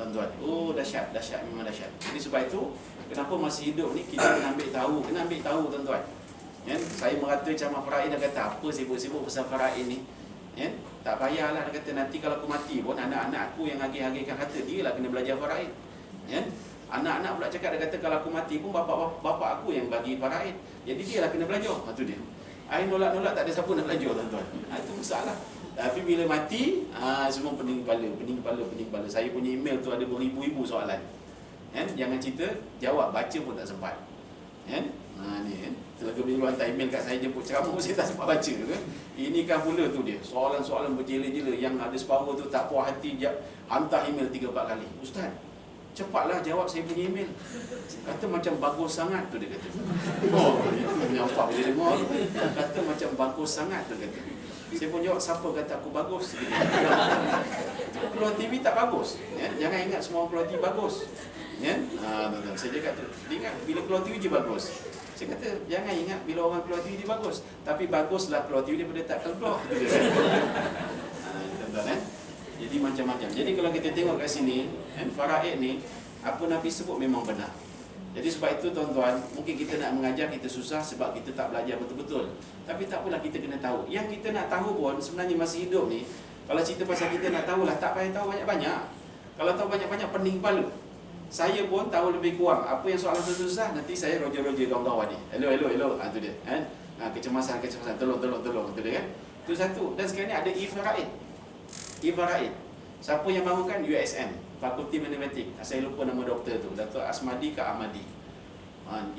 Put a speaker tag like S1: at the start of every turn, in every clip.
S1: tuan-tuan. Oh, dahsyat, dahsyat, memang dahsyat. Jadi sebab itu, kenapa masih hidup ni kita kena ambil tahu tuan-tuan. Saya merata Camat Faraid dah kata, apa sibuk-sibuk pasal Faraid ni? Tak payahlah, dia kata nanti kalau aku mati pun anak-anak aku yang agih-agihkan harta, dia lah kena belajar Faraid. Anak-anak pula cakap, dia kata kalau aku mati pun bapa aku yang bagi Faraid, jadi dia lah kena belajar. Itu dia. I nolak-nolak, tak ada siapa nak belajar tuan-tuan. Itu masalah. Tapi bila mati, semua pening kepala. Saya punya email tu ada beribu-ribu soalan. Jangan cerita, jawab, baca pun tak sempat. Ni Telaga bila hantar email kat saya jemput ceramah, saya tak sempat baca. Ini kan pula tu dia, soalan-soalan berjela-jela yang ada separuh tu tak puas hati, hantar email 3-4 kali. Ustaz, cepatlah jawab saya punya email. Kata macam bagus sangat tu, dia kata. Oh, itu menyampah bila dengar. Kata macam bagus sangat tu, kata. Saya pun jawab, siapa kata aku bagus? Keluar TV tak bagus. Jangan ingat semua orang keluar TV bagus. Saya cakap tu, ingat bila keluar TV je bagus. Saya kata, jangan ingat bila orang keluar TV dia bagus, tapi baguslah keluar TV daripada tak keluar. Jadi macam-macam. Jadi kalau kita tengok kat sini, Faraid ni, apa Nabi sebut memang benar. Jadi sebab itu tuan-tuan, mungkin kita nak mengajar kita susah sebab kita tak belajar betul-betul. Tapi tak apalah, kita kena tahu. Yang kita nak tahu pun sebenarnya masih hidup ni, kalau cerita pasal kita nak tahulah, tak payah tahu banyak-banyak. Kalau tahu banyak-banyak, pening kepala. Saya pun tahu lebih kurang apa yang soalan susah, nanti saya roger-roger kawan-kawan ni. Hello. Tu dia. Kecemasan, tolong. Tu dia kan. Itu satu. Dan sekarang ni ada E-Faraid. Siapa yang bangunkan? USM, Fakulti Matematik. Saya lupa nama doktor tu, Dato' Asmadi ke Ahmadi.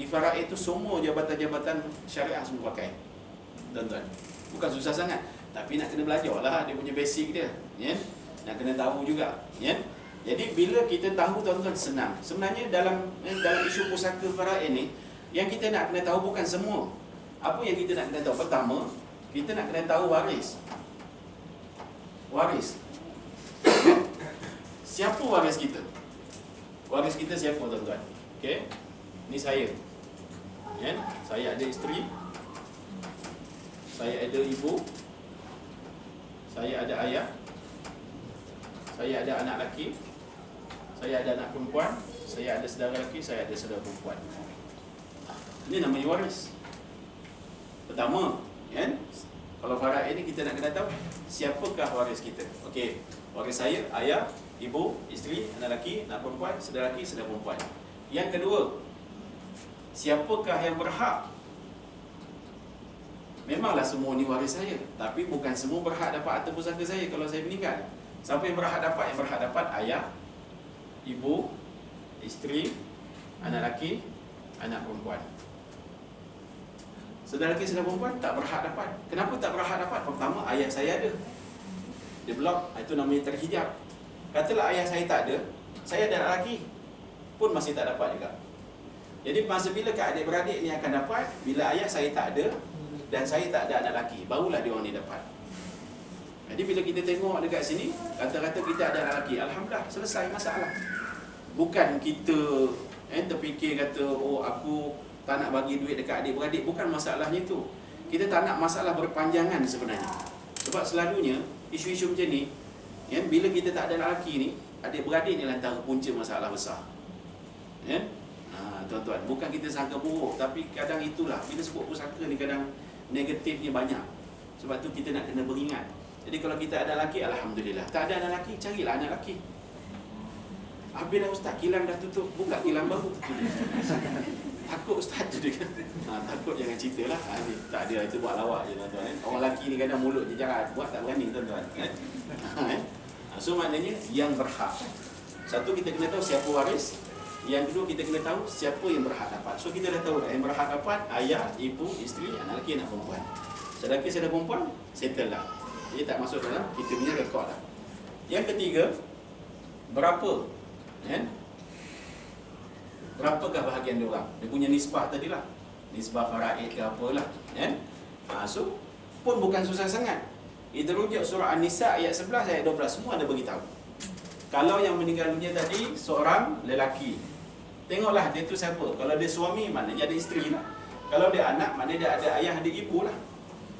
S1: E-Faraid tu semua jabatan-jabatan syariah semua pakai. Tuan-tuan. Bukan susah sangat, tapi nak kena belajar lah dia punya basic dia. Nak kena tahu juga. Jadi bila kita tahu tuan-tuan, senang. Sebenarnya dalam isu pusaka Faraid ni, yang kita nak kena tahu bukan semua. Apa yang kita nak kena tahu? Pertama, kita nak kena tahu waris. Siapa waris kita? Waris kita siapa tuan-tuan? Okey. Ni saya. Saya ada isteri. Saya ada ibu. Saya ada ayah. Saya ada anak lelaki. Saya ada anak perempuan. Saya ada saudara lelaki. Saya ada saudara perempuan. Ini namanya waris. Pertama, kalau Faraid ini kita nak kena tahu siapakah waris kita. Okey, waris saya, ayah, ibu, isteri, anak lelaki, anak perempuan, saudara lelaki, saudara perempuan. Yang kedua, siapakah yang berhak? Memanglah semua ni waris saya, tapi bukan semua berhak dapat harta pusaka saya kalau saya meninggal. Siapa yang berhak dapat? Yang berhak dapat ayah, ibu, isteri, anak lelaki, anak perempuan. Saudara lelaki, saudara perempuan tak berhak dapat. Kenapa tak berhak dapat? Pertama, ayah saya ada. Dia blok, itu namanya terhijab. Katalah ayah saya tak ada, saya ada anak lelaki, pun masih tak dapat juga. Jadi masa bila ke adik-beradik ni akan dapat? Bila ayah saya tak ada dan saya tak ada anak lelaki, barulah dia orang ni dapat. Jadi bila kita tengok dekat sini, kata-kata kita ada anak lelaki, alhamdulillah, selesai masalah. Bukan kita terfikir kata, oh aku tak nak bagi duit dekat adik-beradik. Bukan masalahnya tu. Kita tak nak masalah berpanjangan sebenarnya. Sebab selalunya isu-isu macam ni, bila kita tak ada anak lelaki ni, adik-beradik ni antara punca masalah besar. Tuan-tuan, bukan kita sangka buruk, tapi kadang itulah, bila sebut pusaka ni kadang negatifnya banyak. Sebab tu kita nak kena beringat. Jadi kalau kita ada lelaki, alhamdulillah. Tak ada anak lelaki, carilah anak lelaki. Habis dah ustaz, kilang dah tutup, buka kilang baru. Takut ustaz tu dia kan. Takut jangan cerita lah. Tak ada, itu buat lawak je tuan-tuan. Orang lelaki ni kadang mulut je jahat, buat tak berani tuan-tuan. So maknanya yang berhak. Satu, kita kena tahu siapa waris. Yang kedua, kita kena tahu siapa yang berhak dapat. So kita dah tahu dah, yang berhak dapat ayah, ibu, isteri, anak lelaki, anak perempuan. Saudara lelaki, saudara perempuan, settle lah. Dia tak masuk dalam kita punya rekod lah. Yang ketiga, berapa? Berapakah bahagian dia orang? Dia punya nisbah tadilah. Nisbah Faraid ke apalah. So, pun bukan susah sangat. Kita rujuk surah An-Nisa ayat 11, ayat 12. Semua ada beritahu. Kalau yang meninggal dunia tadi, seorang lelaki. Tengoklah dia tu siapa. Kalau dia suami, maknanya ada isteri lah. Kalau dia anak, maknanya dia ada ayah, ada ibu lah.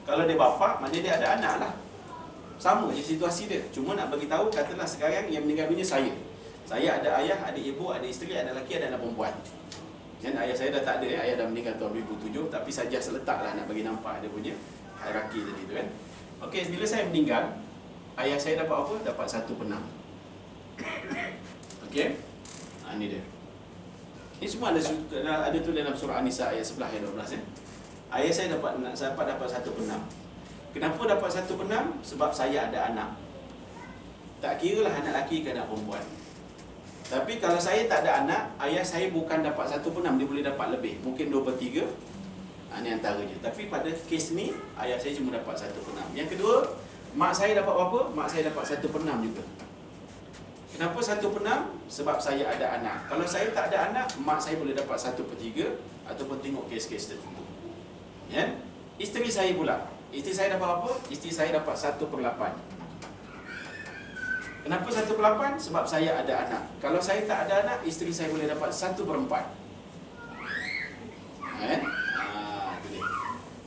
S1: Kalau dia bapa, maknanya dia ada anak lah. Sama je situasi dia. Cuma nak bagi tahu, katalah sekarang yang meninggal dunia saya Saya ada ayah, ada ibu, ada isteri, ada lelaki, ada anak perempuan. Kan ayah saya dah tak ada, ayah dah meninggal tahun 2007, tapi saja seletaklah nak bagi nampak dia punya hierarki tadi tu kan. Okey, bila saya meninggal, ayah saya dapat apa? Dapat 1/6. Okey. Ini dia. Ini semua ada tu dalam surah An-Nisa ayat 11 ayat 12 ya. Ayah saya dapat 1/6. Kenapa dapat 1/6? Sebab saya ada anak. Tak kira lah anak lelaki ke anak perempuan. Tapi kalau saya tak ada anak, ayah saya bukan dapat 1/6, dia boleh dapat lebih. Mungkin 2/3. Ini antaranya. Tapi pada kes ni, ayah saya cuma dapat 1/6. Yang kedua, mak saya dapat berapa? Mak saya dapat 1/6 juga. Kenapa 1/6? Sebab saya ada anak. Kalau saya tak ada anak, mak saya boleh dapat 1/3 ataupun tengok kes-kes tertentu. Ya? Isteri saya pula. Isteri saya dapat apa? Isteri saya dapat 1/8. Kenapa 1/8? Sebab saya ada anak. Kalau saya tak ada anak, isteri saya boleh dapat 1/4.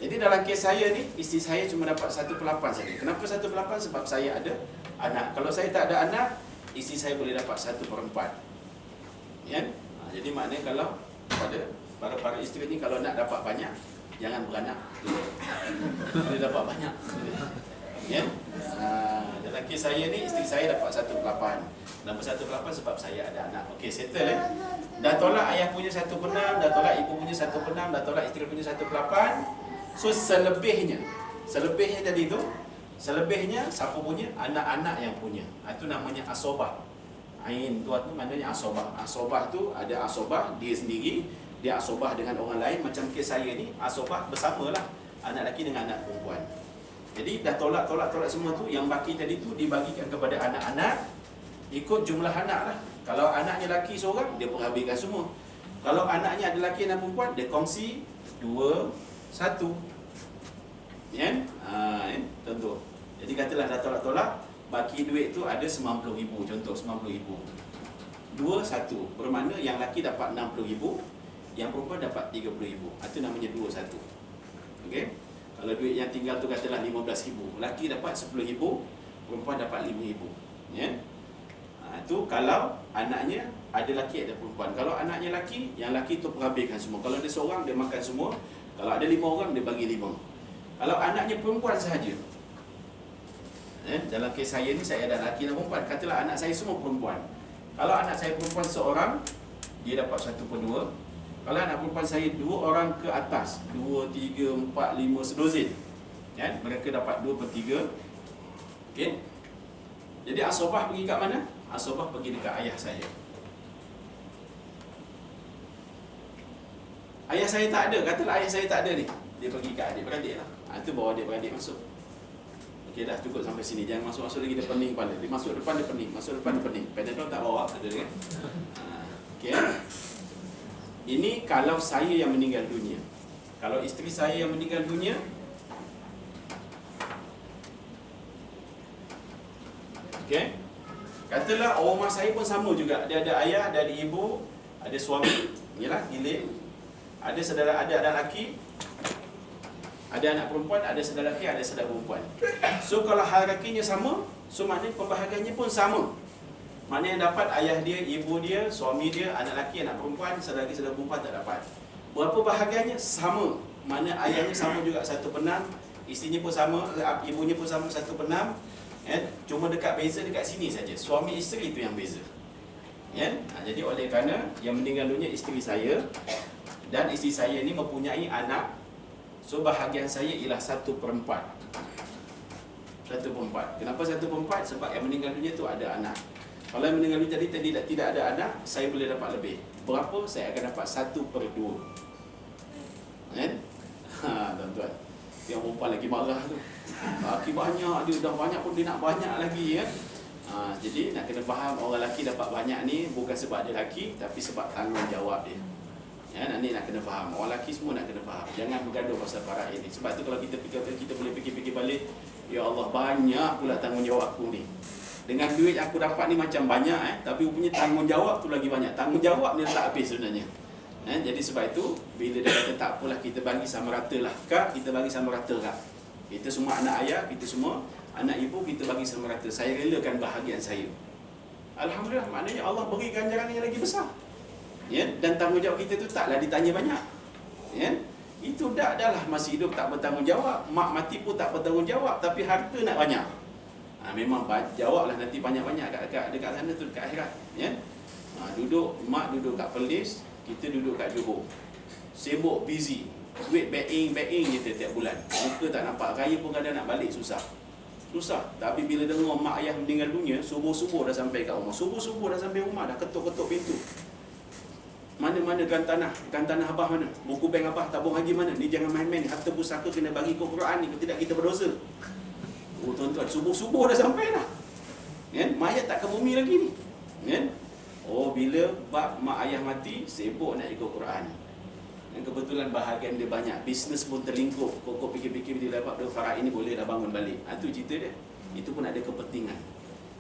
S1: Jadi dalam kes saya ni, isteri saya cuma dapat 1/8 saja. Kenapa 1/8? Sebab saya ada anak. Kalau saya tak ada anak, isteri saya boleh dapat 1/4. Ya? Jadi maknanya kalau para isteri ni kalau nak dapat banyak, jangan beranak. Boleh dapat banyak. Ya? Dalam kes saya ni, isteri saya dapat 1/8. Kenapa 1/8? Sebab saya ada anak. Okey, settle Dah tolak ayah punya 1/6, dah tolak ibu punya 1/6, dah tolak isteri punya 1/8. So selebihnya tadi tu, selebihnya siapa punya? Anak-anak yang punya. Itu namanya asobah. Ain tu maknanya asobah. Asobah tu ada asobah dia sendiri, dia asobah dengan orang lain. Macam kes saya ni, asobah bersamalah anak lelaki dengan anak perempuan. Jadi dah tolak semua tu, yang baki tadi tu dibagikan kepada anak-anak ikut jumlah anak lah. Kalau anaknya lelaki seorang, dia perhabiskan semua. Kalau anaknya ada lelaki dan perempuan, dia kongsi 2/1. Ya? Contoh. Jadi katalah dah tolak-tolak, baki duit tu ada 90,000, contoh 90,000. 2/1 bermakna yang lelaki dapat 60,000, yang perempuan dapat 30,000. Itu namanya 2/1. Okey? Kalau duit yang tinggal tu katalah 15,000, lelaki dapat 10,000, perempuan dapat 5,000. Ya? Itu kalau anaknya ada lelaki ada perempuan. Kalau anaknya lelaki, yang lelaki tu perhabiskan semua. Kalau dia seorang, dia makan semua. Kalau ada 5 orang, dia bagi 5. Kalau anaknya perempuan sahaja, dalam kes saya ni, saya ada lelaki dan perempuan. Katalah anak saya semua perempuan. Kalau anak saya perempuan seorang, dia dapat 1/2. Kalau anak perempuan saya 2 orang ke atas, 2, 3, 4, 5, sedozin, mereka dapat 2/3. Okey. Jadi asobah pergi kat mana? Asobah pergi dekat ayah saya. Ayah saya tak ada, katalah ayah saya tak ada ni, dia pergi kat adik-beradik lah. Itu bawa adik-beradik masuk. Okey, dah cukup sampai sini. Jangan masuk-masuk lagi, dia pening kepala. Dia masuk depan, dia pening. Masuk depan, dia pening. Panadol tak bawa, kata dia kan. Okey. Ini kalau saya yang meninggal dunia. Kalau isteri saya yang meninggal dunia, okey, katalah rumah saya pun sama juga. Dia ada ayah, dia ada ibu, ada suami, yalah, hilir. Ada saudara, ada anak lelaki, ada anak perempuan, ada saudara lelaki, ada saudara perempuan. So kalau hierarkinya sama, so maknanya pembahagiannya pun sama. Maknanya yang dapat ayah dia, ibu dia, suami dia, anak lelaki, anak perempuan, saudara lelaki, saudara perempuan tak dapat. Berapa bahagiannya? Sama. Mana ayahnya sama juga 1/6, isterinya pun sama, ibunya pun sama 1/6. Cuma beza dekat sini saja. Suami isteri itu yang beza. Jadi oleh kerana yang meninggal dunia isteri saya, dan isteri saya ni mempunyai anak, so bahagian saya ialah 1/4. 1/4. Kenapa 1/4? Sebab yang meninggal dunia tu ada anak. Kalau yang meninggal dunia tadi tidak ada anak, saya boleh dapat lebih. Berapa? Saya akan dapat 1/2. Tuan-tuan, yang perempuan lagi marah tu. Laki banyak, dia dah banyak pun dia nak banyak lagi kan. Jadi nak kena faham, orang lelaki dapat banyak ni bukan sebab dia lelaki, tapi sebab tanggungjawab dia. Ni nak kena faham. Orang lelaki semua nak kena faham. Jangan bergaduh pasal faraid ni. Sebab tu kalau kita boleh fikir-fikir balik, ya Allah, banyak pula tanggungjawab aku ni. Dengan duit aku dapat ni macam banyak tapi punya tanggungjawab tu lagi banyak. Tanggungjawab ni tak habis sebenarnya. Jadi sebab itu, bila dia kata tak apalah, kita bagi sama rata lah. Kak, kita bagi sama rata kak. Kita semua anak ayah, kita semua anak ibu, kita bagi sama rata. Saya relakan bahagian saya. Alhamdulillah, maknanya Allah beri ganjaran yang lagi besar. Ya, dan tanggungjawab kita tu taklah ditanya banyak. Ya, itu dah lah masih hidup tak bertanggungjawab, mak mati pun tak bertanggungjawab, tapi harta nak banyak. Memang jawablah nanti banyak-banyak dekat sana tu, dekat akhirat. Ya. Mak duduk kat Perlis, kita duduk kat Johor. Sibuk, busy. Duit back-in je tiap bulan. Muka tak nampak, raya pun kadang nak balik susah. Tapi bila dengar mak ayah meninggal dunia, subuh-subuh dah sampai kat rumah. Subuh-subuh dah sampai rumah, dah ketuk-ketuk pintu. Mana-mana kan tanah abah mana? Buku bank abah, tabung haji mana? Ni jangan main-main, harta pusaka kena bagi ke Quran ni, kalau tidak kita berdosa. Tuan-tuan, subuh-subuh dah sampai dah. Kan? Mayat tak ke bumi lagi ni. Kan? Bila mak ayah mati, sibuk nak ikut Quran. Dan kebetulan bahagian dia banyak, bisnes pun terlingkup. Kok fikir-fikir dia dapat faraid ini boleh dah bangun balik. Itu cerita dia. Itu pun ada kepentingan.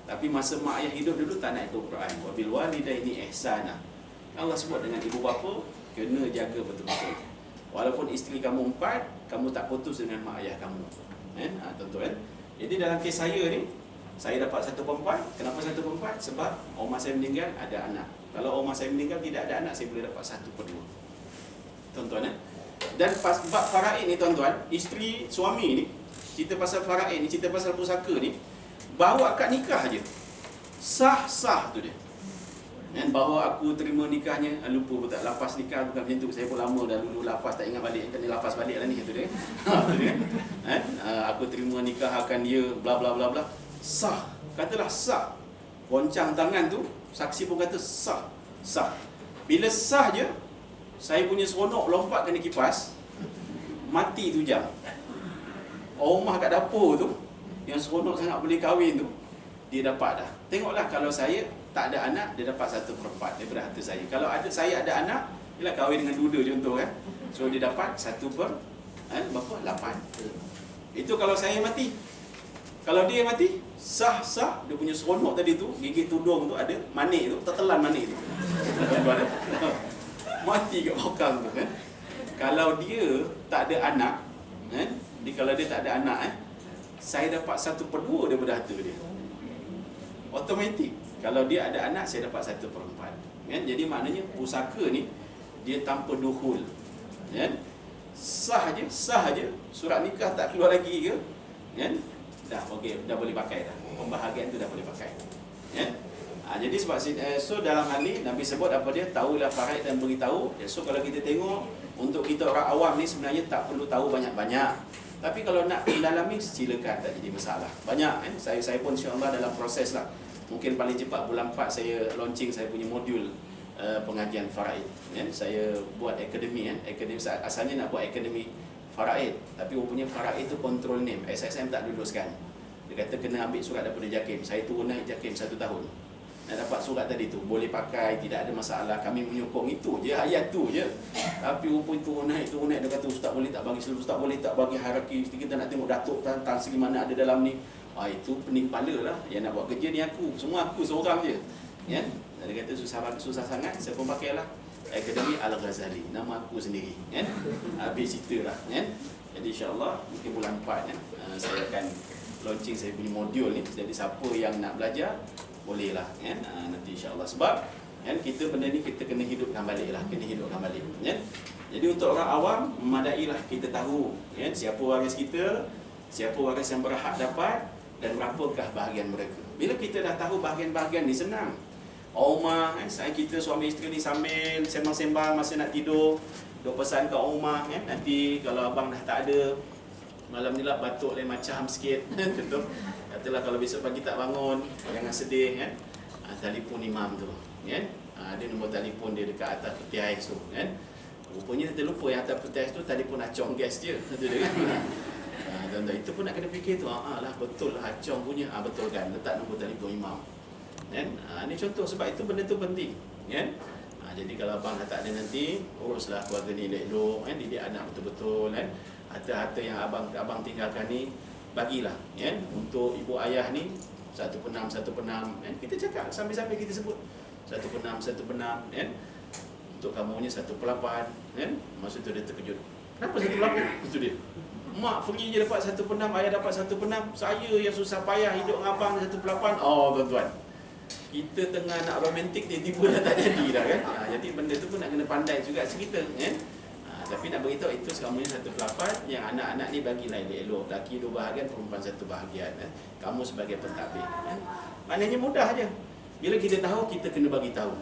S1: Tapi masa mak ayah hidup dulu tak nak ikut Quran. Wabil walidaini ihsana. Allah sebut dengan ibu bapa kena jaga betul-betul. Walaupun isteri kamu 4, kamu tak putus dengan mak ayah kamu. Tuan-tuan. Jadi dalam kes saya ni, saya dapat 1/4. Kenapa 1/4? Sebab omah saya meninggal, ada anak. Kalau omah saya meninggal tidak ada anak, saya boleh dapat 1/2. Tuan-tuan, dan bab faraid ni tuan-tuan, isteri suami ni, cerita pasal faraid ni, cerita pasal pusaka ni, bawa akad nikah je, sah tu dia. Dan bahawa aku terima nikahnya, lupa pun tak, lafaz nikah bukan macam tu. Saya pun lama dah dulu lafaz tak ingat balik, kena lafaz balik lah ni, tu dia. Tu dia. Aku terima nikah akan dia, bla bla bla bla. Sah, katalah sah. Goncang tangan tu, saksi pun kata sah. Bila sah je, saya punya seronok lompat kena kipas, mati tu jam. Omah kat dapur tu, yang seronok sangat boleh kahwin tu, dia dapat dah. Tengoklah, kalau saya tak ada anak, dia dapat 1/4 daripada harta saya. Kalau saya ada anak, ialah kahwin dengan duda contoh kan. So dia dapat 1/8. Itu kalau saya mati. Kalau dia mati, sah, dia punya seronok tadi tu, gigit tudung tu ada, manik tu, tertelan manik tu. Mati kat belakang tu kan. Kalau dia tak ada anak, kan? Kalau dia tak ada anak, saya dapat 1/2 daripada harta dia. Automatik. Kalau dia ada anak, saya dapat 1/4. Kan? Jadi maknanya pusaka ni dia tanpa duhul. Kan? Sah je. Surat nikah tak keluar lagi ke? Kan? Dah boleh pakai dah. Pembahagian tu dah boleh pakai. Kan? Jadi sebab so dalam hal ni Nabi sebut apa dia, tahulah faraid dan beritahu. So kalau kita tengok, untuk kita orang awam ni sebenarnya tak perlu tahu banyak-banyak. Tapi kalau nak mendalami, silakan, tak jadi masalah. Banyak kan, saya pun insya-Allah dalam proses lah. Mungkin paling cepat bulan 4 saya launching saya punya modul pengajian faraid. Kan? Saya buat akademi kan. Akademi asalnya nak buat akademi faraid, tapi rupanya faraid tu control name. SSM tak luluskan. Dia kata kena ambil surat daripada JAKIM. Saya turun naik JAKIM 1 tahun. Nak dapat surat tadi tu, boleh pakai, tidak ada masalah. Kami menyokong itu je, ayat tu je. Tapi rupanya turun naik. Dia kata ustaz boleh tak bagi seluruh, ustaz boleh tak bagi hierarki. Kita nak tengok Datuk Tan Sri mana ada dalam ni. Itu pening kepala lah. Yang nak buat kerja ni aku, semua aku seorang je. Kan? Dia kata susah sangat. Saya pun pakailah Akademi Al-Ghazali, nama aku sendiri. Kan? Habis cerita lah. Kan? Jadi insya-Allah mungkin bulan 4 kan, saya akan launching saya punya modul ni. Jadi siapa yang nak belajar, bolehlah kan. Nanti insya-Allah, sebab kan kita benda ni kita kena hidupkan balik. Kan? Jadi untuk orang awam, memadailah kita tahu kan siapa waris kita, siapa waris yang berhak dapat, dan berapakah bahagian mereka. Bila kita dah tahu bahagian-bahagian ni, senang. Omah kan, kita suami isteri ni sambil sembang-sembang masa nak tidur, duk pesan kat rumah kan, nanti kalau abang dah tak ada, malam ni lah batuk lain macam sikit. Betul. Katalah kalau besok pagi tak bangun, jangan sedih kan. Telefon imam tu kan. Ada nombor telefon dia dekat atas peti ais tu kan. Rupanya kita lupa yang atas peti ais tu telefon acong gas dia. Betul kan. Tuan-tuan, itu pun nak kena fikir tu. Lah betul lah acong punya. Betul kan, letak nombor telefon imam. Kan? Ini contoh, sebab itu benda tu penting kan. Jadi kalau abang dah tak ada nanti, uruslah keluarga ni elok-elok kan, didik anak betul-betul kan. Harta-harta yang abang tinggalkan ni, bagilah kan untuk ibu ayah ni 1/6 kan. Kita cakap sambil-sambil kita sebut 1/6 kan. Untuk kamunya 1/8 kan. Maksud tu dia terkejut. Kenapa 1/8? Itu dia. Mak pergi je dapat 1/6, ayah dapat 1/6. Saya yang susah payah hidup dengan abang 1/8. Tuan-tuan. kita tengah nak romantik, tiba-tiba dah tak jadi dah kan. Jadi benda tu pun nak kena pandai juga cerita kan. Tapi nak beritahu itu semuanya satu pelafaz yang anak-anak ni bagilah elok. Laki 2 bahagian, perempuan 1 bahagian. Kamu sebagai pentadbir kan. Maknanya mudah aja. Bila kita tahu, kita kena bagi tahu.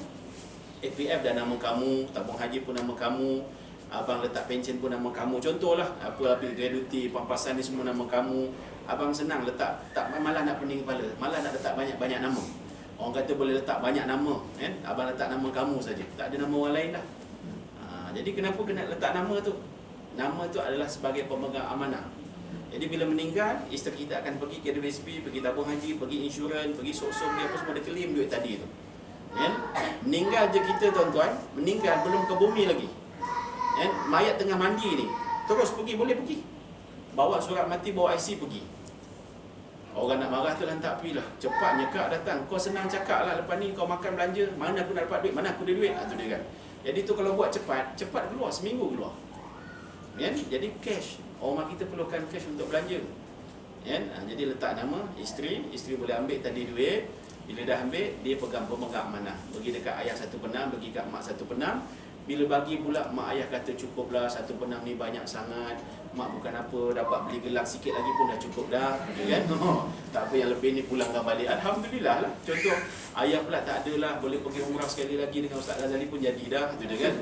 S1: APF dah nama kamu, tabung haji pun nama kamu, abang letak pension pun nama kamu. Contohlah, apa gratuity, pampasan ni semua nama kamu. Abang senang letak, tak malah nak pening kepala, malah nak letak banyak-banyak nama. Orang kata boleh letak banyak nama kan. Abang letak nama kamu saja, tak ada nama orang lain dah. Jadi kenapa kena letak nama tu? Nama tu adalah sebagai pemegang amanah. Jadi bila meninggal, isteri kita akan pergi ke KWSP, pergi tabung haji, pergi insurans, pergi sok-sok dia apa semua, dia claim duit tadi tu. Kan? Meninggal je kita tuan-tuan, meninggal belum ke bumi lagi. Kan? Mayat tengah mandi ni, terus pergi, boleh pergi. Bawa surat mati, bawa IC pergi. Orang nak marah tu lantak pergi lah. Cepat nyekak datang. Kau senang cakap lah, lepas ni kau makan belanja, mana aku nak dapat duit, mana aku ada duit. Tu dia kan. Jadi tu kalau buat cepat, cepat keluar, seminggu keluar. Kan? Jadi cash. Orang kita perlukan cash untuk belanja. Kan? Jadi letak nama isteri, isteri boleh ambil tadi duit. Bila dah ambil, dia pegang pemegang amanah. Bagi dekat ayah 1/6, bagi kat mak 1/6. Bila bagi pula, mak ayah kata cukuplah, 1/6 ni banyak sangat. Mak bukan apa, dapat beli gelang sikit lagi pun dah cukup dah, kan? Tak apa, yang lebih ni pulangkan balik. Alhamdulillah lah. Contoh, ayah pula tak ada lah, boleh pergi umrah sekali lagi dengan Ustaz Ghazali pun jadi dah, tu dia kan?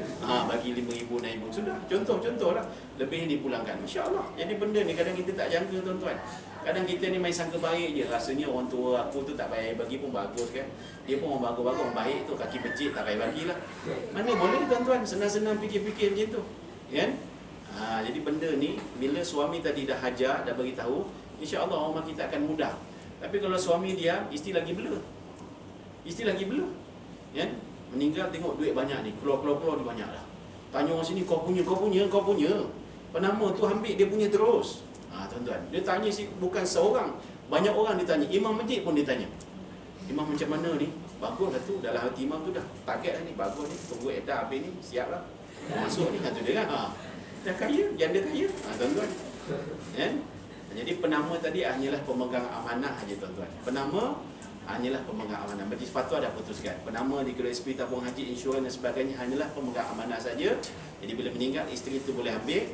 S1: Bagi 5,000, 6,000, sudah. Contoh lah. Lebih ni pulangkan. Masya Allah. Jadi benda ni kadang kita tak jangka tuan-tuan. Kadang kita ni main sangka baik je. Rasanya orang tua aku tu tak payah bagi pun bagus kan. Dia pun orang bagus-bagus, orang baik tu, kaki becik tak payah bagilah. Mana boleh tuan-tuan, senang-senang fikir-fikir macam tu. Kan? Jadi benda ni, bila suami tadi dah hajar, dah bagi tahu, insya-Allah rumah kita akan mudah. Tapi kalau suami diam, isteri lagi bela. Isteri lagi bela. Kan? Meninggal tengok duit banyak ni, keluar-keluar dia banyak dah. Tanya orang sini, kau punya. Penama tu ambil dia punya terus. Tuan-tuan, dia tanya bukan seorang, banyak orang ditanya. Imam masjid pun ditanya. Imam macam mana ni? Bagus lah tu, dalam hati imam tu dah target lah ni, bagus ni, tunggu edah habis ni, siap lah. Masuk ni, tu dia kan. Dah kaya, janda kaya. Tuan-tuan. Kan? Jadi penama tadi hanyalah pemegang amanah saja tuan-tuan. Penama hanyalah pemegang amanah. Majlis Fatwa dah putuskan. Penama di KWSP, tabung haji, insurans dan sebagainya hanyalah pemegang amanah saja. Jadi bila meninggal, isteri itu boleh ambil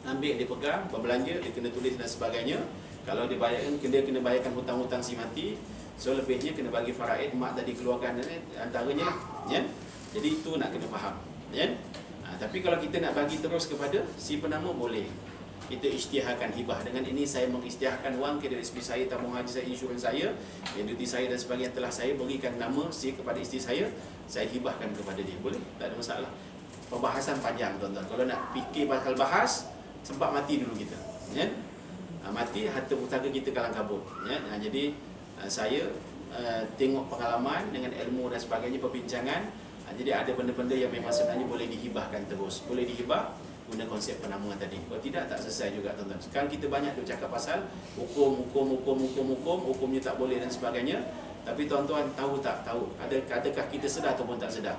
S1: dia pegang, berbelanja, dia kena tulis dan sebagainya. Kalau dia bayarkan, dia kena bayarkan hutang-hutang si mati. So lebihnya kena bagi faraid, mak tadi keluarkan antaranya lah. Ya? Jadi itu nak kena faham. Ya? Tapi kalau kita nak bagi terus kepada si penama, boleh. Kita isytiharkan hibah. Dengan ini saya mengisytiharkan wang KWSP saya, tabung haji saya, insurans saya, duty saya dan sebagainya telah saya berikan nama kepada isteri saya hibahkan kepada dia. Boleh? Tak ada masalah. Pembahasan panjang tuan-tuan. Kalau nak fikir pasal bahas, sempat mati dulu kita. Ya? Mati, harta pustaka kita kalang kabut. Ya? Jadi saya tengok pengalaman dengan ilmu dan sebagainya, perbincangan. Jadi ada benda-benda yang memang sebenarnya boleh dihibahkan terus. Boleh dihibah guna konsep penama tadi. Kalau tidak, tak selesai juga tuan-tuan. Sekarang kita banyak duk cakap pasal hukumnya tak boleh dan sebagainya. Tapi tuan-tuan tahu tak? Tahu. Adakah kita sedar ataupun tak sedar?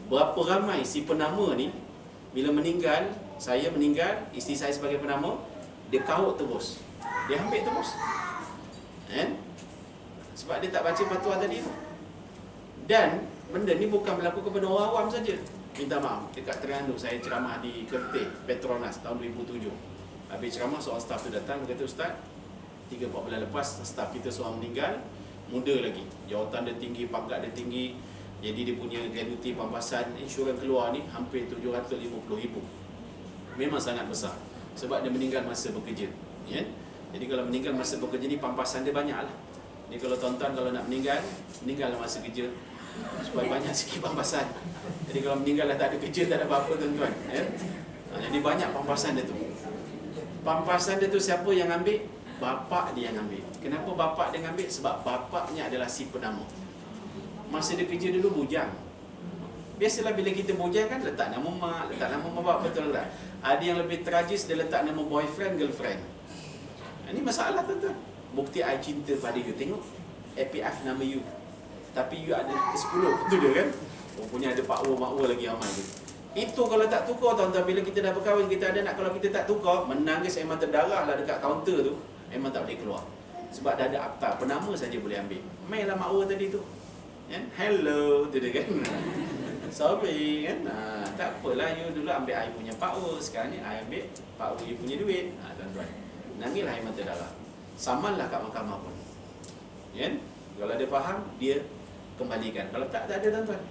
S1: Berapa ramai si penama ni, bila meninggal, saya meninggal, isteri saya sebagai penama, dia kaut terus. Dia ambil terus. Kan? Sebab dia tak baca fatwa tadi tu. Dan benda ni bukan berlaku kepada orang awam saja. Minta maaf, dekat Terengganu saya ceramah di Kerteh, Petronas tahun 2007. Habis ceramah, seorang staf tu datang, dia kata, Ustaz, 3-4 bulan lepas staf kita seorang meninggal, muda lagi, jawatan dia tinggi, pangkat dia tinggi. Jadi dia punya gratuity, pampasan, insurans keluar ni hampir 750,000. Memang sangat besar. Sebab dia meninggal masa bekerja. Ya? Jadi kalau meninggal masa bekerja ni, pampasan dia banyak lah. Jadi kalau tuan-tuan kalau nak meninggal masa kerja, supaya banyak sikit pampasan. Jadi kalau meninggal dah tak ada kerja, tak ada apa-apa tuan-tuan. Ya? Jadi banyak pampasan dia tu. Pampasan dia tu siapa yang ambil? Bapak dia yang ambil. Kenapa bapak dia ambil? Sebab bapaknya adalah si penama. Masa dia kerja dulu bujang. Biasalah bila kita bujang kan, letak nama mak, letak nama bapak, betul tak? Ada yang lebih tragis, dia letak nama boyfriend, girlfriend. Ini masalah tuan-tuan. Bukti I cinta pada you. Tengok, APF nama you, tapi you ada ke-10. Itu dia kan. Punya ada pakwa lagi ramai tu. Itu kalau tak tukar tuan-tuan, bila kita dah berkahwin, kita ada anak, kalau kita tak tukar, menangis memang terdarah lah dekat kaunter tu. Memang tak boleh keluar. Sebab dah ada akta, penama saja boleh ambil. Mainlah makwa tadi tu. Kan? Hello tu dia kan. Sorry kan. Tak apalah, you dulu ambil I punya power, sekarang ni I ambil power you punya duit. Tuan-tuan, nangislah air mata darah. Samanlah kat mahkamah pun. Kan? Kalau dia faham, dia kembalikan. Kalau tak ada tuan-tuan.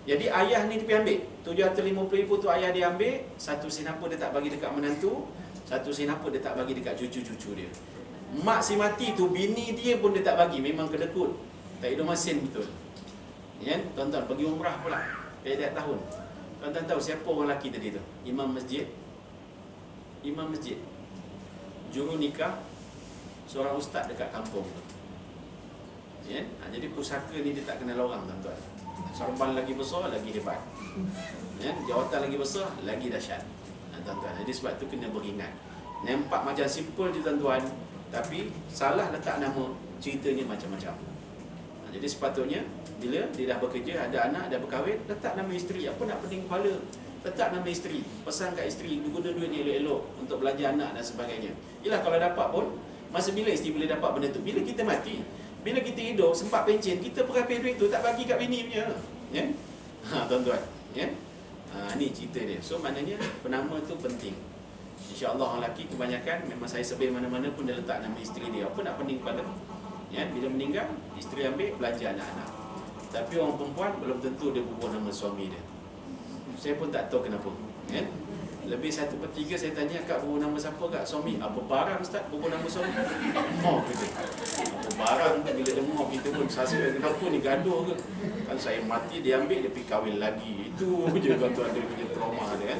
S1: Jadi ayah ni dia pergi ambil 750,000 tu, ayah dia ambil. 1 sen apa dia tak bagi dekat menantu, 1 sen apa dia tak bagi dekat cucu-cucu dia. Mak si mati tu, bini dia pun dia tak bagi. Memang kedekut, tak hidup masin betul. Ya, tuan-tuan pergi umrah pula tiap tahun. Tuan-tuan tahu siapa orang lelaki tadi tu? Imam masjid. Imam masjid, juru nikah seorang ustaz dekat kampung tu. Ya, jadi pusaka ni dia tak kenal orang tuan-tuan. Sorban lagi besar, lagi hebat. Ya, jawatan lagi besar, lagi dahsyat. Tuan-tuan, jadi sebab tu kena beringat. Nampak macam simple je tuan-tuan, tapi salah letak nama, ceritanya macam-macam. Jadi sepatutnya bila dia dah bekerja, ada anak, dah berkahwin, letak nama isteri. Apa nak pening kepala? Letak nama isteri. Pesan kat isteri, guna duit ni elok-elok untuk belanja anak dan sebagainya. Yelah, kalau dapat pun, masa bila isteri boleh dapat benda tu? Bila kita mati. Bila kita hidup, sempat pencen, kita perapih duit tu, tak bagi kat bini punya. Ya? Tuan-tuan. Ya? Ni cerita dia. So maknanya penama tu penting. InsyaAllah orang lelaki kebanyakan memang saya sebut mana-mana pun dia letak nama isteri dia. Apa nak pening kepala? Ya, bila meninggal, isteri ambil belanja anak-anak. Tapi orang perempuan belum tentu dia bubuh nama suami dia. Saya pun tak tahu kenapa. Ya? Lebih 1/3 saya tanya, Kak bubuh nama siapa Kak? Suami. Apa barang Ustaz bubuh nama suami? Kita. Apa barang tu bila dengar kita pun suspek, kenapa ni gaduh ke? Kan saya mati, dia ambil, dia pergi kahwin lagi. Itu je tuan-tuan dia punya trauma dia kan.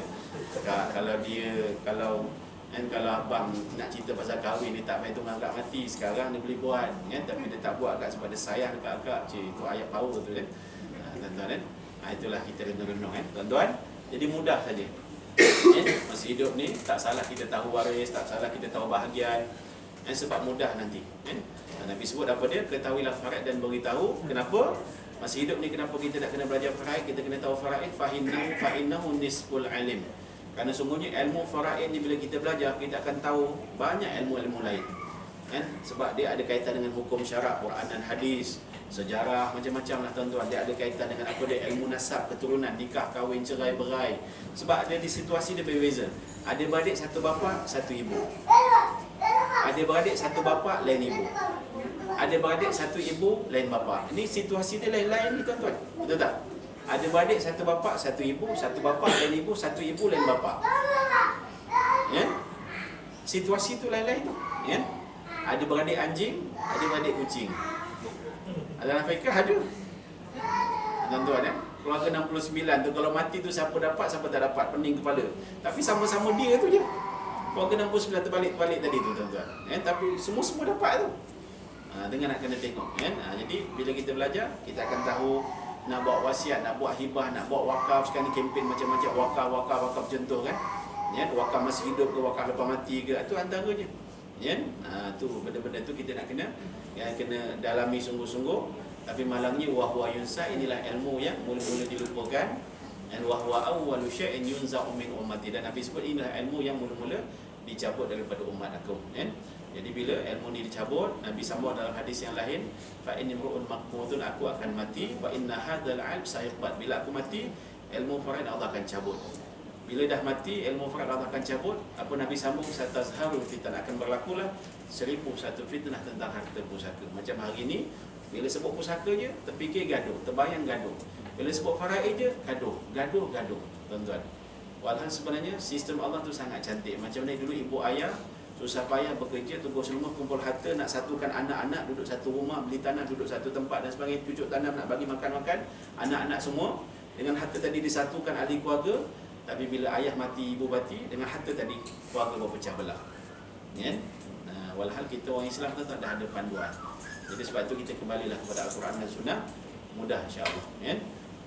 S1: Kalau abang nak cerita pasal kahwin, dia tak main tunggang akak mati. Sekarang dia boleh buat kan? Tapi dia tak buat akak sebab dia sayang dekat akak. Itu ayat power tu kan. Tuan-tuan kan. Itulah kita renung-renung kan tuan-tuan. Jadi mudah saja. Masih hidup ni tak salah kita tahu waris, tak salah kita tahu bahagian. Sebab mudah nanti kan. Nabi sebut apa dia? Ketahuilah faraid dan beritahu. Kenapa? Masih hidup ni kenapa kita tak kena belajar faraid? Kita kena tahu faraid. Fa'innahu nisful alim. Kerana sungguhnya ilmu faraid ni bila kita belajar, kita akan tahu banyak ilmu-ilmu lain kan? Sebab dia ada kaitan dengan hukum syarak, Quran dan hadis, sejarah, macam-macam lah tuan-tuan. Dia ada kaitan dengan apa dia, ilmu nasab, keturunan, nikah, kahwin, cerai, berai. Sebab ada di situasi dia berbeza. Ada beradik satu bapa, satu ibu. Ada beradik satu bapa, lain ibu. Ada beradik satu ibu, lain bapa. Ini situasi dia lain-lain ni tuan-tuan. Betul tak? Ada beradik satu bapa, satu ibu, satu bapa, lain ibu, satu ibu, lain bapa. Ya? Situasi tu lain-lain tu. Ya? Ada beradik anjing, ada beradik kucing. Dalam fiqh ada. Tuan-tuan ya? Keluarga 69 tu kalau mati tu siapa dapat, siapa tak dapat, pening kepala. Tapi sama-sama dia tu je. Keluarga 69 terbalik-terbalik tadi tu tuan-tuan. Ya? Tapi semua dapat tu. Dengan nak kena tengok kan. Jadi bila kita belajar, kita akan tahu nak buat wasiat, nak buat hibah, nak buat wakaf. Sekarang ni kempen macam-macam wakaf contoh kan. Ya, wakaf masih hidup ke, wakaf lepas mati ke, itu antaranya. Ya, tu benda-benda tu kita nak kena dalami sungguh-sungguh. Tapi malangnya wahwa yunsa, inilah ilmu yang mula-mula dilupakan. Dan wahwa awwalu syai'in yunza'u min ummati, dan Nabi sebut inilah ilmu yang mula-mula dicabut daripada umat aku. Kan? Jadi bila ilmu ni dicabut, Nabi sambung dalam hadis yang lain, fa inni mru'un maqmutun, aku akan mati, wa inna hadzal 'ilm sayaqbat. Bila aku mati, ilmu faraid Allah akan cabut. Bila dah mati, ilmu faraid Allah akan cabut. Apa Nabi sambung, satazharul fitan, akan berlakulah 1001 fitnah tentang harta pusaka. Macam hari ni, bila sebut pusaka je, terfikir gaduh, terbayang gaduh. Bila sebut faraid je, gaduh, tuan-tuan. Walhal sebenarnya sistem Allah tu sangat cantik. Macam mana dulu ibu ayah susah payah bekerja, tugas rumah, kumpul harta, nak satukan anak-anak, duduk satu rumah, beli tanah, duduk satu tempat dan sebagainya, cucuk tanam, nak bagi makan-makan anak-anak semua. Dengan harta tadi disatukan ahli keluarga. Tapi bila ayah mati, ibu mati, dengan harta tadi keluarga berpecah belah. Ya? Walhal kita orang Islam tu tak ada panduan. Jadi sebab tu kita kembalilah kepada Al-Quran dan Sunnah. Mudah insya-Allah. Ya?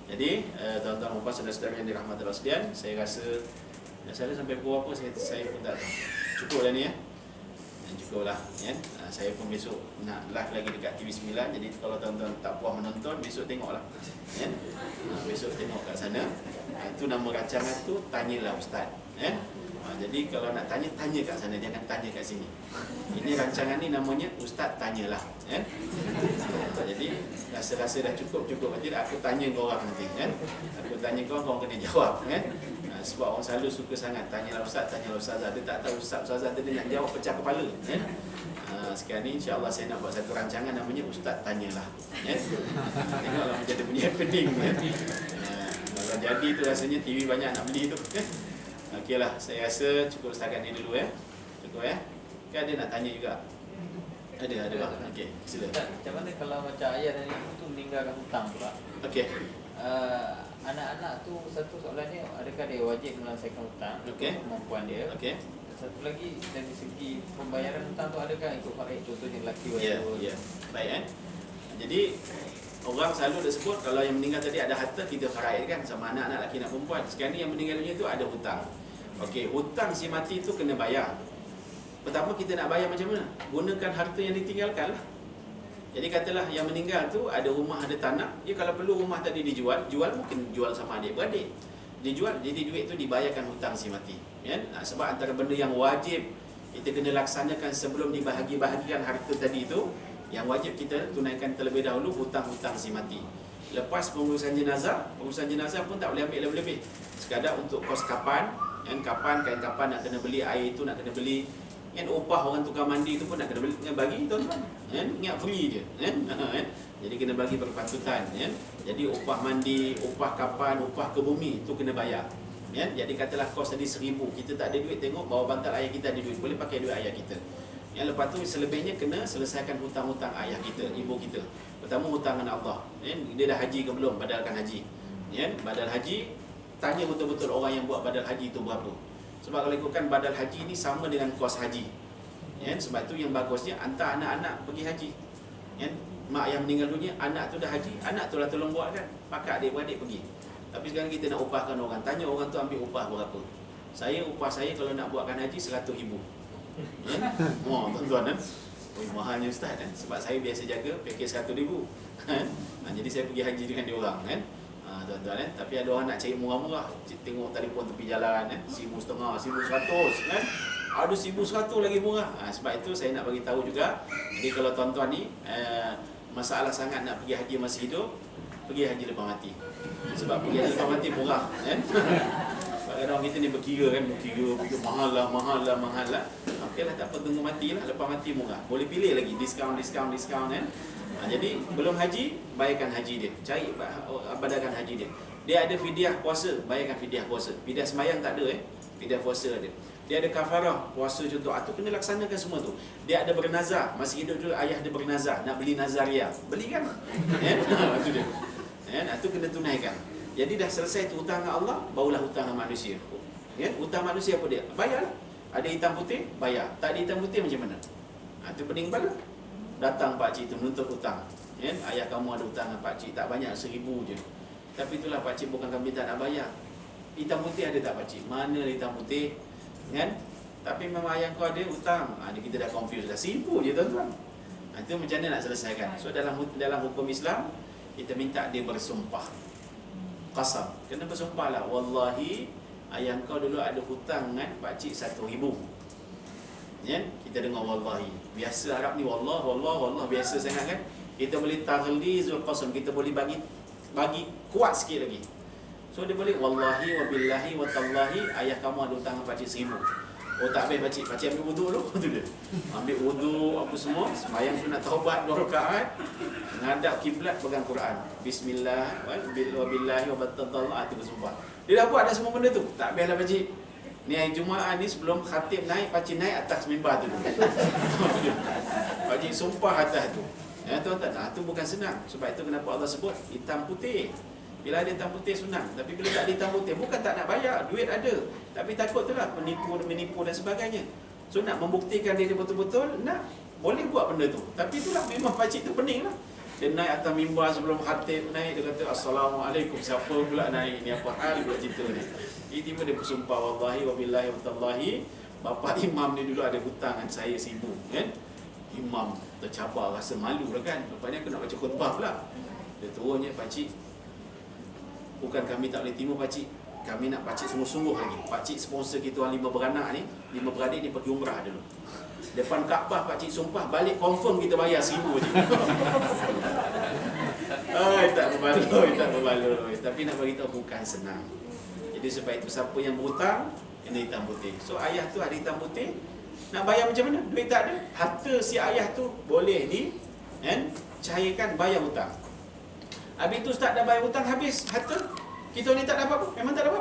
S1: Jadi tuan-tuan dan puan saudara-saudara yang dirahmati Allah sekalian, saya rasa sampai pukul apa saya pun tak tahu. Cukup dah ni ya. Cukuplah ya. Saya pun besok nak live lagi dekat TV9. Jadi kalau tuan-tuan tak puas menonton, besok tengoklah. Ya. Besok tengok kat sana. Itu nama rancangan tu Tanyalah Ustaz. Ya. Jadi kalau nak tanya, tanya kat sana, jangan tanya kat sini. Ini rancangan ni namanya Ustaz Tanyalah, kan? Jadi rasa-rasa dah cukup nanti aku tanya kau orang nanti, kan? Aku tanya kau, kau kena jawab, kan? Sebab orang selalu suka sangat tanyalah Ustaz, tanyalah Ustazah. Dia tak tahu Ustazah tadi nak jawab pecah kepala, kan? Sekarang ni insya-Allah saya nak buat satu rancangan namanya Ustaz Tanyalah, kan? Tengoklah macam dia punya happening, kan? Kalau jadi tu rasanya TV banyak nak beli tu, kan? Okeylah, saya rasa cukup setakat ni dulu, ya. Cukup, ya. Kan ada nak tanya juga? Ada bang. Okey, sila.
S2: Macam mana kalau macam ayah dan ibu tu meninggalkan hutang pula?
S1: Okey.
S2: Anak-anak tu satu soalannya, adakah dia wajib menyelesaikan hutang?
S1: Okey.
S2: Kemampuan dia.
S1: Okey.
S2: Satu lagi dari segi pembayaran hutang tu adakah ikut faraid, contohnya lelaki wajib?
S1: Ya. Baik, kan? Jadi orang selalu dah sebut kalau yang meninggal tadi ada harta, kita faraid kan sama anak-anak lelaki dan perempuan. Sekarang ni yang meninggal dunia tu ada hutang. Okey, hutang si mati tu kena bayar. Pertama kita nak bayar macam mana? Gunakan harta yang ditinggalkan lah. Jadi katalah yang meninggal tu ada rumah, ada tanah. Dia kalau perlu rumah tadi dijual, mungkin jual sama adik-beradik. Dijual, jadi duit tu dibayarkan hutang si mati. Kan? Sebab antara benda yang wajib kita kena laksanakan sebelum dibahagi-bahagikan harta tadi tu, yang wajib kita tunaikan terlebih dahulu hutang-hutang si mati. Lepas pengurusan jenazah pun tak boleh ambil lebih-lebih. Sekadar untuk kos kapan, kain kapan nak kena beli, air itu nak kena beli, kan upah orang tukang mandi tu pun nak kena beli, kena bagi tuan-tuan. Kan? Ingat free je, kan? Jadi kena bagi berpatutan, kan? Jadi upah mandi, upah kapan, upah ke bumi tu kena bayar. Kan? Jadi katalah kos tadi 1,000, kita tak ada duit, tengok bawa bantal ayah kita ada duit, boleh pakai duit ayah kita. Yang lepas tu selebihnya kena selesaikan hutang-hutang ayah kita, ibu kita. Pertama hutang dengan Allah. Dia dah haji ke belum? Badalkan haji. Badal haji, tanya betul-betul orang yang buat badal haji itu berapa. Sebab kalau ikutkan badal haji ni sama dengan kos haji. Sebab tu yang bagusnya hantar anak-anak pergi haji. Mak yang meninggal dunia, anak tu dah haji, anak tu lah tolong buat kan. Pakat adik-beradik pergi. Tapi sekarang kita nak upahkan orang, tanya orang tu ambil upah berapa. Upah saya kalau nak buatkan haji 100,000. Tuan-tuan kan? Mahalnya Ustaz kan? Sebab saya biasa jaga pakej 100,000 kan? Jadi saya pergi haji dengan dia orang kan? Tuan-tuan kan? Tapi ada orang nak cari murah-murah, tengok telefon tepi jalan kan? 1,500, 1,100 kan? Ada 1,100 lagi murah. Sebab itu saya nak bagi tahu juga. Jadi kalau tuan-tuan ni masalah sangat nak pergi haji masih hidup, pergi haji lepas mati. Sebab pergi haji lepas mati murah kan? Kadang-kadang kita ni berkira mahal lah. Okeylah, tak apa, tunggu mati lah. Lepas mati murah, boleh pilih lagi diskaun kan. Jadi belum haji, bayarkan haji dia, cari badalkan haji dia. Dia ada fidyah puasa, bayarkan fidyah puasa. Fidyah sembahyang tak ada fidyah puasa ada. Dia ada kafarah puasa contoh, itu kena laksanakan semua tu. Dia ada bernazar, masih hidup dulu ayah dia bernazar, nak beli nazariah, beli kan. Itu dia. Itu kena tunaikan. Jadi dah selesai tu hutang dengan Allah, barulah hutang dengan manusia. Hutang manusia apa dia? Bayar. Ada hitam putih, bayar. Tak ada hitam putih macam mana? Itu pening kepala. Datang pakcik tu menuntut hutang. Ayah kamu ada hutang dengan pakcik, tak banyak, 1,000 je. Tapi itulah pakcik bukan kami tak nak bayar. Hitam putih ada tak pakcik? Mana ada hitam putih? Kan? Tapi memang ayah kau ada hutang. Kita dah confuse dah. 1,000 je tuan-tuan. Itu macam mana nak selesaikan? So dalam hukum Islam, kita minta dia bersumpah. Qasam. Kena bersumpah lah. Wallahi, ayah kau dulu ada hutang dengan pakcik 1,000. Kita dengar wallahi. Biasa Arab ni wallah biasa sangat kan. Kita boleh taghlizul qasam, kita boleh bagi kuat sikit lagi. So dia boleh wallahi wa billahi wa tallahi, ayah kamu ada hutang dengan pakcik 1,000. Oh tak habis pakcik ambil wudu dulu. Tu dia. Ambil wudu apa semua, sembahyang sunat taubat 2 rakaat, ngadap kiblat, pegang Quran. Bismillah wa billahi wa tallahi, itu bersumpah. Dia dah buat dah semua benda tu. Tak habislah pakcik. Ni hari Jumaat ni sebelum khatib naik, pakcik naik atas mimbar tu. Pakcik sumpah atas tu. Tuan-tuan, itu bukan senang. Sebab itu kenapa Allah sebut hitam putih. Bila ada hitam putih senang. Tapi bila tak ada hitam putih, bukan tak nak bayar, duit ada. Tapi takut tu lah menipu dan sebagainya. So nak membuktikan dia betul-betul nak, boleh buat benda tu. Tapi itulah memang pakcik tu pening lah. Dia naik atas mimbar sebelum khatib naik, dia kata Assalamualaikum. Siapa pula naik ni, apa hal pula cerita ni. Tiba-tiba dia bersumpah wallahi wa billahi wa tallahi, bapa imam ni dulu ada hutang dengan saya 1,000 kan. Imam tercabar, rasa malu lah kan. Lepas ni aku nak baca khutbah pula. Dia turunnya, pakcik, bukan kami tak boleh terima pakcik, kami nak pakcik sungguh-sungguh lagi. Pakcik sponsor kita orang 5 beranak ni, 5 beradik ni pergi umrah dulu. Depan Kaabah pakcik sumpah, balik confirm kita bayar 1,000 je. Tak berbaloi. Tapi nak beritahu bukan senang. Jadi sebab itu siapa yang berhutang kena hitam putih. So ayah tu ada hitam putih, nak bayar macam mana? Duit tak ada. Harta si ayah tu boleh cairkan bayar hutang. Habis tu start dah bayar hutang, habis harta, kita ni tak dapat apa? Memang tak dapat.